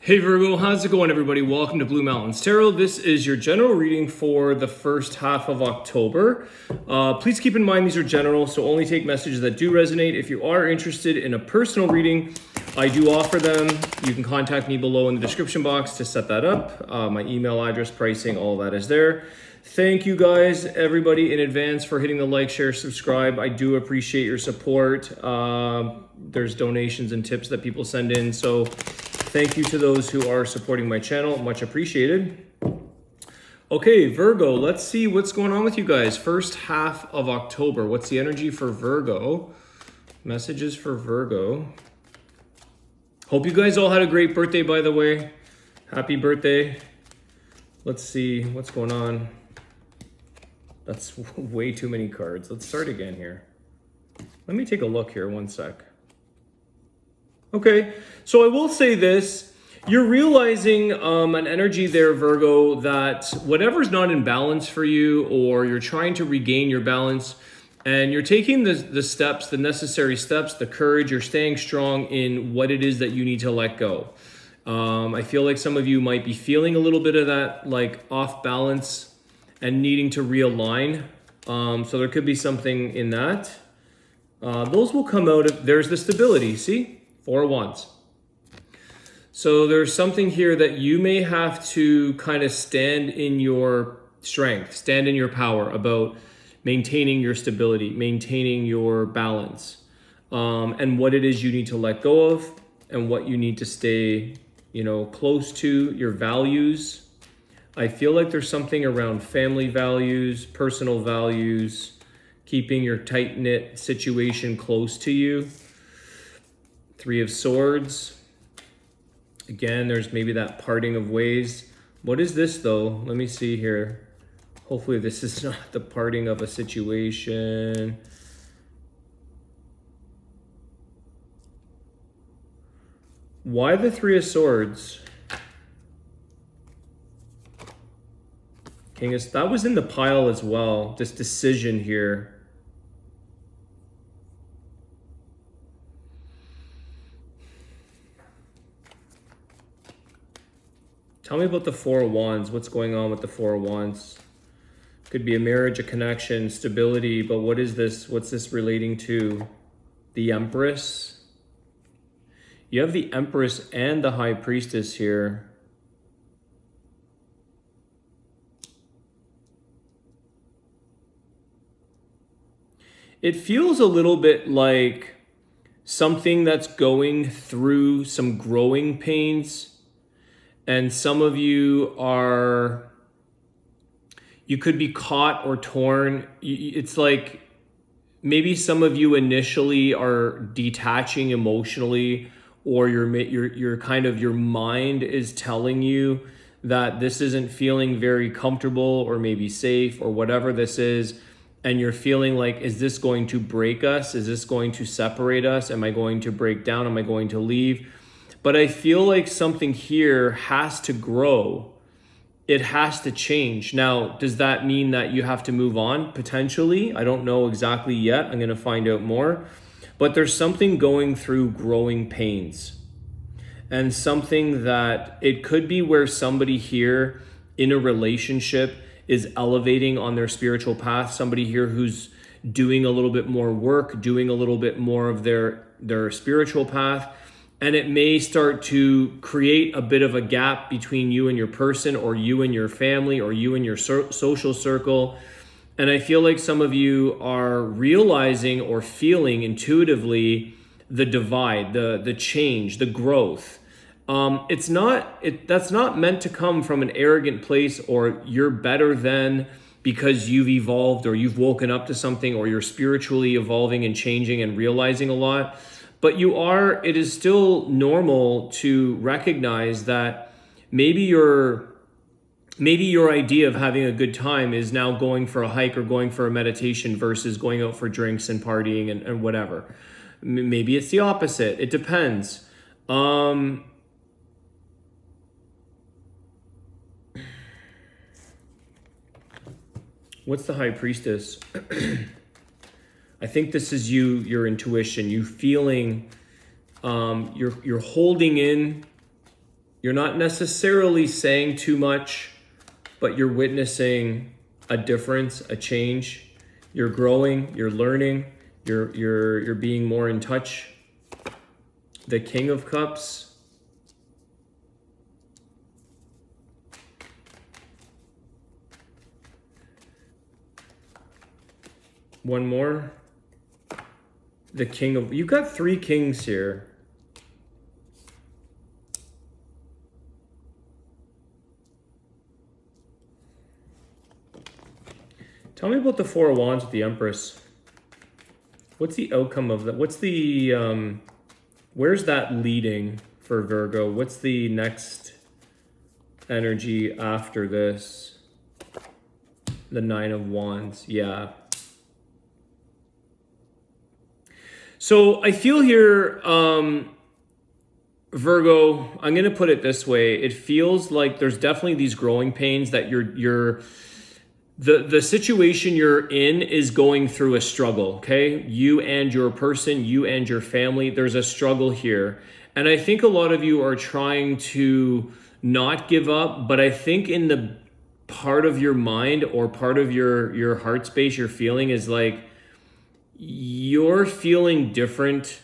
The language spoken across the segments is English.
Hey Virgo, how's it going everybody? Welcome to Blue Mountains Tarot. This is your general reading for the first half of October. Please keep in mind these are general, so only take messages that do resonate. If you are interested in a personal reading, I do offer them. You can contact me below in the description box to set that up. My email address, pricing, all that is there. Thank you guys, everybody in advance for hitting the like, share, subscribe. I do appreciate your support. There's donations and tips that people send in, so thank you to those who are supporting my channel. Much appreciated. Okay, Virgo, let's see what's going on with you guys. First half of October. What's the energy for Virgo? Messages for Virgo. Hope you guys all had a great birthday, by the way. Happy birthday. Let's see what's going on. That's way too many cards. Let's start again here. Let me take a look here, one sec. Okay, so I will say this. You're realizing an energy there, Virgo, that whatever's not in balance for you, or you're trying to regain your balance, and you're taking the steps, the necessary steps, the courage, you're staying strong in what it is that you need to let go. I feel like some of you might be feeling a little bit of that, like off balance and needing to realign. So there could be something in that. Those will come out of, there's the stability, see? 4 of Wands. So there's something here that you may have to kind of stand in your strength, stand in your power about maintaining your stability, maintaining your balance, and what it is you need to let go of and what you need to stay, close to, your values. I feel like there's something around family values, personal values, keeping your tight-knit situation close to you. 3 of Swords. Again, there's maybe that parting of ways. What is this though? Let me see here. Hopefully this is not the parting of a situation. Why the 3 of Swords? King of, that was in the pile as well. This decision here. Tell me about the 4 of Wands. What's going on with the 4 of Wands? Could be a marriage, a connection, stability, but what is this? What's this relating to? The Empress. You have the Empress and the High Priestess here. It feels a little bit like something that's going through some growing pains. And some of you you could be caught or torn. It's like maybe some of you initially are detaching emotionally, or your kind of your mind is telling you that this isn't feeling very comfortable or maybe safe or whatever this is. And you're feeling like, is this going to break us? Is this going to separate us? Am I going to break down? Am I going to leave? But I feel like something here has to grow. It has to change. Now, does that mean that you have to move on? Potentially. I don't know exactly yet. I'm going to find out more. But there's something going through growing pains. And something that it could be where somebody here in a relationship is elevating on their spiritual path. Somebody here who's doing a little bit more work, doing a little bit more of their spiritual path. And it may start to create a bit of a gap between you and your person, or you and your family, or you and your social circle. And I feel like some of you are realizing or feeling intuitively the divide, the change, the growth. That's not meant to come from an arrogant place, or you're better than because you've evolved or you've woken up to something, or you're spiritually evolving and changing and realizing a lot. But it is still normal to recognize that maybe your idea of having a good time is now going for a hike or going for a meditation versus going out for drinks and partying and whatever. Maybe it's the opposite. It depends. What's the High Priestess? I think this is your intuition, you feeling, you're holding in You're not necessarily saying too much, but you're witnessing a difference, a change. You're growing, you're learning, you're being more in touch. The King of Cups. One more. The King of... You got 3 kings here. Tell me about the 4 of Wands with the Empress. What's the outcome of that? What's the... where's that leading for Virgo? What's the next energy after this? The 9 of Wands. Yeah. So I feel here, Virgo, I'm going to put it this way. It feels like there's definitely these growing pains that the situation you're in is going through a struggle, okay? You and your person, you and your family, there's a struggle here. And I think a lot of you are trying to not give up, but I think in the part of your mind or part of your heart space, you're feeling is like, you're feeling different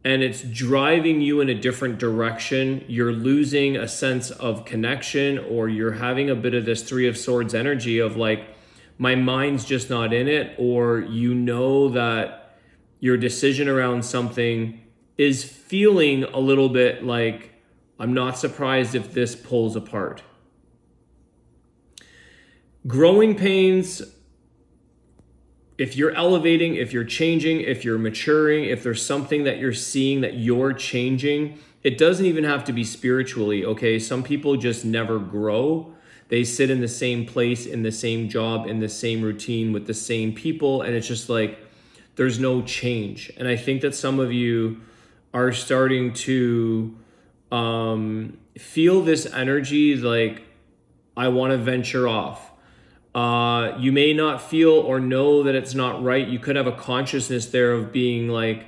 and it's driving you in a different direction. You're losing a sense of connection, or you're having a bit of this 3 of Swords energy of like, my mind's just not in it, or you know that your decision around something is feeling a little bit like, I'm not surprised if this pulls apart. Growing pains. If you're elevating, if you're changing, if you're maturing, if there's something that you're seeing that you're changing, it doesn't even have to be spiritually, okay? Some people just never grow. They sit in the same place, in the same job, in the same routine with the same people, and it's just like there's no change. And I think that some of you are starting to feel this energy like, I want to venture off. You may not feel or know that it's not right. You could have a consciousness there of being like,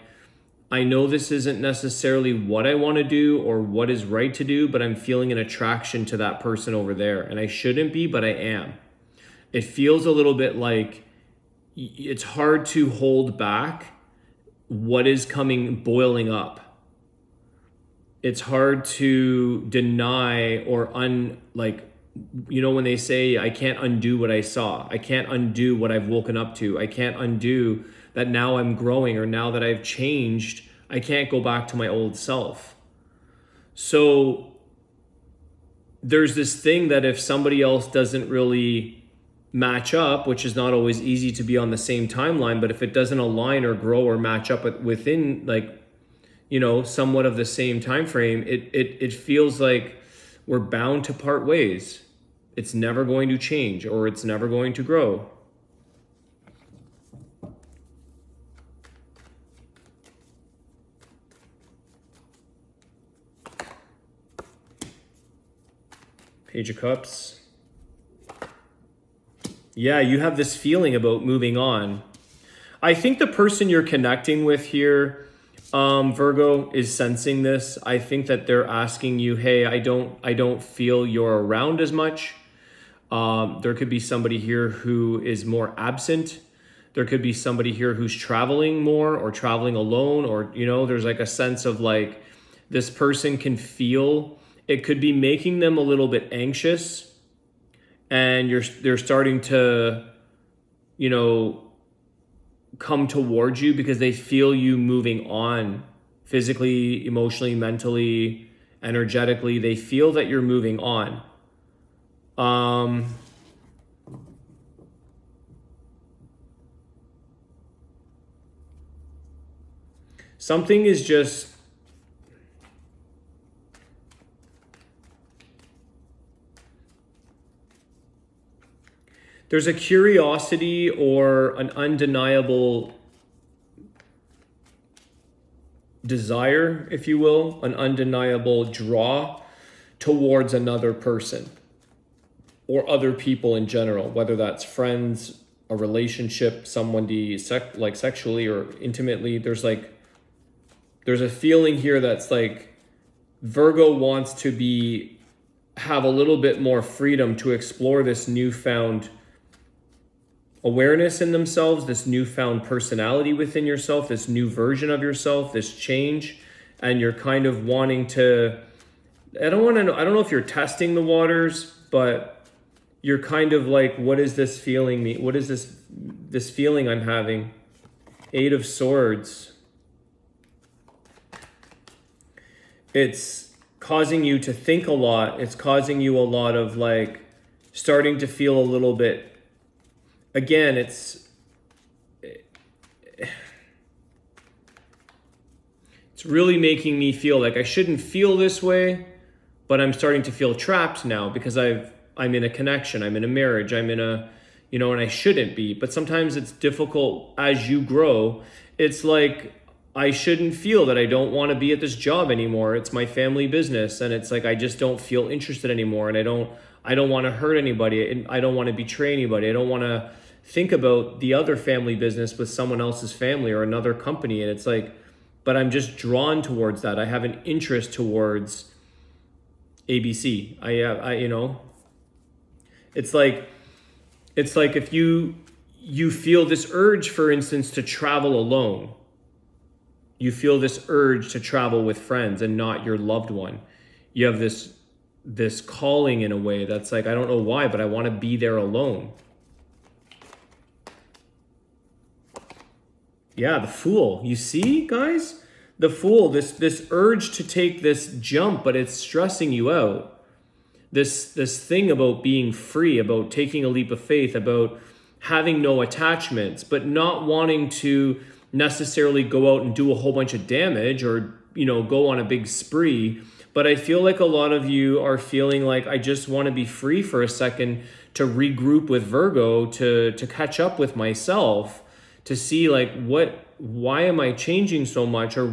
I know this isn't necessarily what I want to do or what is right to do, but I'm feeling an attraction to that person over there. And I shouldn't be, but I am. It feels a little bit like it's hard to hold back what is boiling up. It's hard to deny or you know, when they say, I can't undo what I saw. I can't undo what I've woken up to. I can't undo that now I'm growing, or now that I've changed, I can't go back to my old self. So there's this thing that if somebody else doesn't really match up, which is not always easy to be on the same timeline, but if it doesn't align or grow or match up within, like, you know, somewhat of the same time frame, it feels like we're bound to part ways. It's never going to change, or it's never going to grow. Page of Cups. Yeah, you have this feeling about moving on. I think the person you're connecting with here, Virgo, is sensing this. I think that they're asking you, hey, I don't feel you're around as much. There could be somebody here who is more absent. There could be somebody here who's traveling more or traveling alone, or, you know, there's like a sense of like this person can feel, it could be making them a little bit anxious, and they're starting to, you know, come towards you because they feel you moving on physically, emotionally, mentally, energetically. They feel that you're moving on. Something is just, there's a curiosity or an undeniable desire, if you will, an undeniable draw towards another person or other people in general, whether that's friends, a relationship, somebody like sexually or intimately. There's a feeling here that's like, Virgo wants to have a little bit more freedom to explore this newfound awareness in themselves, this newfound personality within yourself, this new version of yourself, this change. And you're kind of wanting to, I don't know if you're testing the waters, but you're kind of like, what is this feeling me? What is this feeling I'm having? 8 of Swords. It's causing you to think a lot. It's causing you a lot of like starting to feel a little bit, again, it's really making me feel like I shouldn't feel this way, but I'm starting to feel trapped now because I'm in a connection, I'm in a marriage, I'm in a, and I shouldn't be. But sometimes it's difficult as you grow. It's like, I shouldn't feel that I don't want to be at this job anymore. It's my family business. And it's like, I just don't feel interested anymore. And I don't want to hurt anybody. And I don't want to betray anybody. I don't want to think about the other family business with someone else's family or another company. And it's like, but I'm just drawn towards that. I have an interest towards ABC. It's like if you feel this urge, for instance, to travel alone. You feel this urge to travel with friends and not your loved one. You have this calling in a way that's like, I don't know why, but I want to be there alone. Yeah, the Fool. You see, guys? The Fool, this urge to take this jump, but it's stressing you out. This thing about being free, about taking a leap of faith, about having no attachments, but not wanting to necessarily go out and do a whole bunch of damage or, go on a big spree. But I feel like a lot of you are feeling like, I just want to be free for a second to regroup with Virgo, to catch up with myself, to see like, why am I changing so much? Or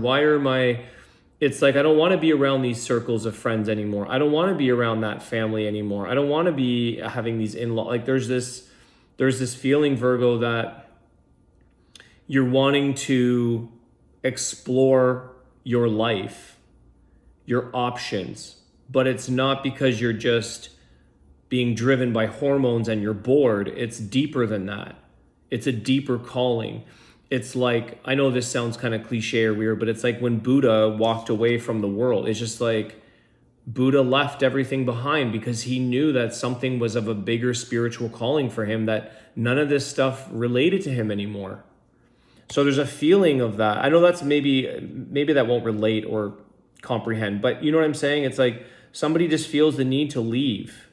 it's like, I don't want to be around these circles of friends anymore. I don't want to be around that family anymore. I don't want to be having these in-law, like there's this feeling, Virgo, that you're wanting to explore your life, your options, but it's not because you're just being driven by hormones and you're bored. It's deeper than that. It's a deeper calling. It's like, I know this sounds kind of cliche or weird, but it's like when Buddha walked away from the world. It's just like Buddha left everything behind because he knew that something was of a bigger spiritual calling for him, that none of this stuff related to him anymore. So there's a feeling of that. I know that's maybe that won't relate or comprehend, but you know what I'm saying? It's like somebody just feels the need to leave.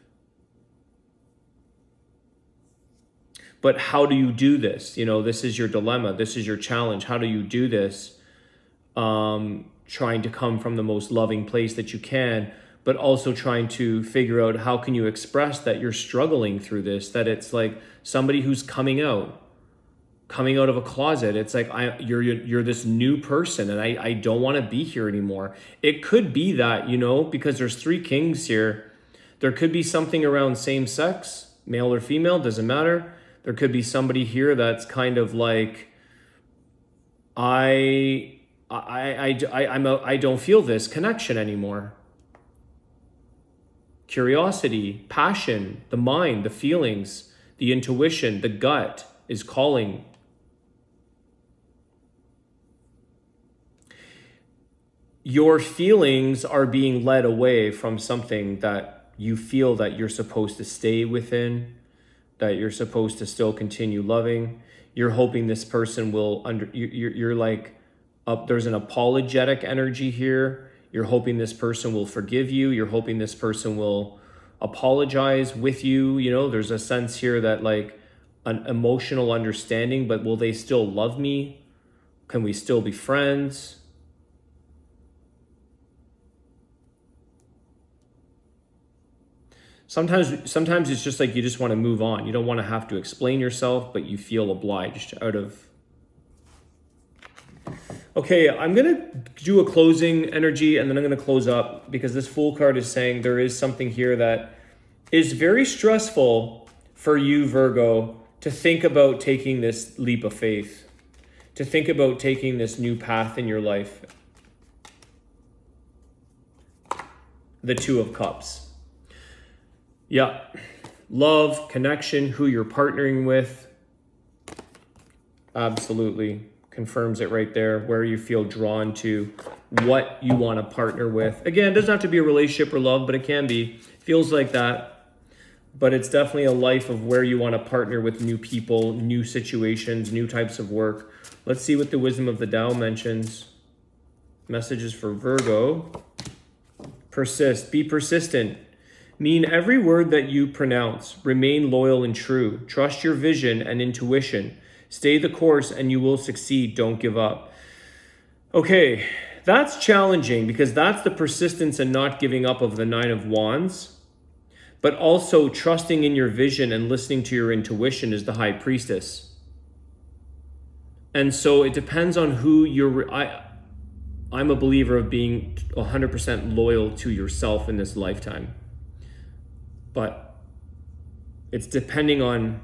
But how do you do this? This is your dilemma. This is your challenge. How do you do this? Trying to come from the most loving place that you can, but also trying to figure out how can you express that you're struggling through this, that it's like somebody who's coming out of a closet. It's like, you're this new person and I don't want to be here anymore. It could be that, because there's 3 kings here. There could be something around same sex, male or female, doesn't matter. There could be somebody here that's kind of like, I don't feel this connection anymore. Curiosity, passion, the mind, the feelings, the intuition, the gut is calling. Your feelings are being led away from something that you feel that you're supposed to stay within, that you're supposed to still continue loving. You're hoping this person will you're like, there's an apologetic energy here. You're hoping this person will forgive you. You're hoping this person will apologize with you. There's a sense here that like an emotional understanding, but will they still love me? Can we still be friends? Sometimes it's just like you just want to move on. You don't want to have to explain yourself, but you feel obliged out of... Okay, I'm going to do a closing energy and then I'm going to close up because this Fool card is saying there is something here that is very stressful for you, Virgo, to think about taking this leap of faith, to think about taking this new path in your life. the Two of Cups. Yeah. Love, connection, who you're partnering with. Absolutely confirms it right there, where you feel drawn to, what you want to partner with. Again, it doesn't have to be a relationship or love, but it can be. Feels like that. But it's definitely a life of where you want to partner with new people, new situations, new types of work. Let's see what the wisdom of the Tao mentions. Messages for Virgo. Persist. Be persistent. Mean every word that you pronounce. Remain loyal and true. Trust your vision and intuition. Stay the course and you will succeed. Don't give up. Okay, that's challenging because that's the persistence and not giving up of the Nine of Wands. But also trusting in your vision and listening to your intuition is the High Priestess. And so it depends on who you're... I'm a believer of being 100% loyal to yourself in this lifetime. But it's depending on...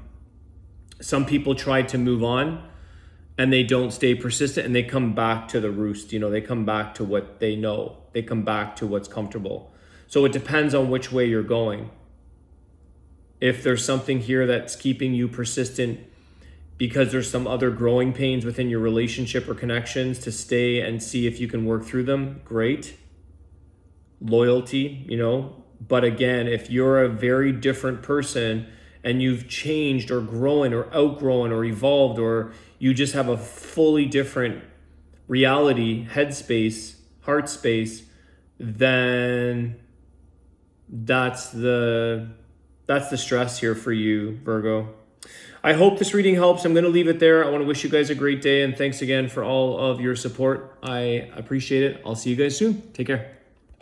Some people try to move on and they don't stay persistent and they come back to the roost. They come back to what they know. They come back to what's comfortable. So it depends on which way you're going. If there's something here that's keeping you persistent because there's some other growing pains within your relationship or connections, to stay and see if you can work through them, great. Loyalty, But again, if you're a very different person and you've changed or grown or outgrown or evolved, or you just have a fully different reality, headspace, heart space, then that's the stress here for you, Virgo. I hope this reading helps. I'm going to leave it there. I want to wish you guys a great day, and thanks again for all of your support. I appreciate it. I'll see you guys soon. Take care.